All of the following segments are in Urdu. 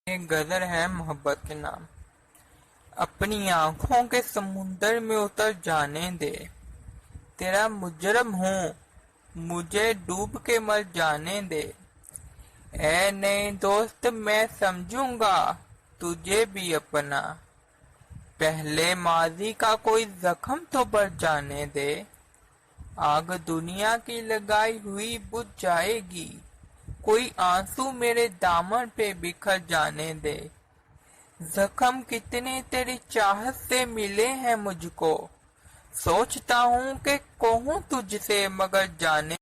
ایک غزل ہے محبت کے نام۔ اپنی آنکھوں کے سمندر میں اتر جانے دے، تیرا مجرم ہوں مجھے ڈوب کے مر جانے دے۔ اے نئے دوست میں سمجھوں گا تجھے بھی اپنا، پہلے ماضی کا کوئی زخم تو بھر جانے دے۔ آگ دنیا کی لگائی ہوئی بجھ جائے گی، کوئی آنسو میرے دامن پہ بکھر جانے دے۔ زخم کتنے تیری چاہت سے ملے ہیں مجھ کو، سوچتا ہوں کہ کہوں تجھ سے مگر جانے۔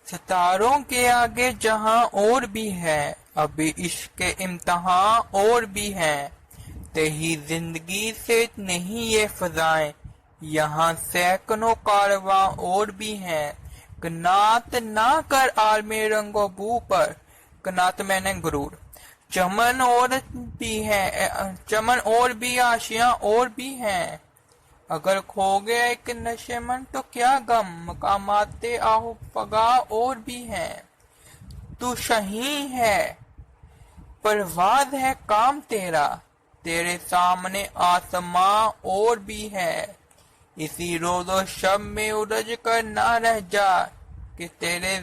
ستاروں کے آگے جہاں اور بھی ہے، ابھی عشق کے امتحاں اور بھی ہیں۔ تیری زندگی سے نہیں یہ فضائیں، یہاں سینکڑوں کارواں اور بھی ہیں۔ قناعت نہ کر عالم رنگ و بو پر، قناعت میں نے غرور۔ چمن اور بھی آشیاں اور بھی ہیں، اگر کھو گیا ایک نشے من تو کیا غم، مقامات آہ و فغاں اور بھی ہیں۔ تو شاہین ہے پرواز ہے کام تیرا، تیرے سامنے آسماں اور بھی ہے۔ اسی روز و شب میں الجھ کر نہ رہ جا کہ تیرے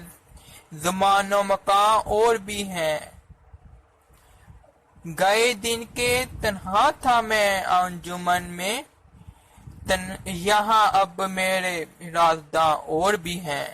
زمان و مکان اور بھی ہیں۔ گئے دن کے تنہا تھا میں انجمن میں، یہاں اب میرے رازداں اور بھی ہیں۔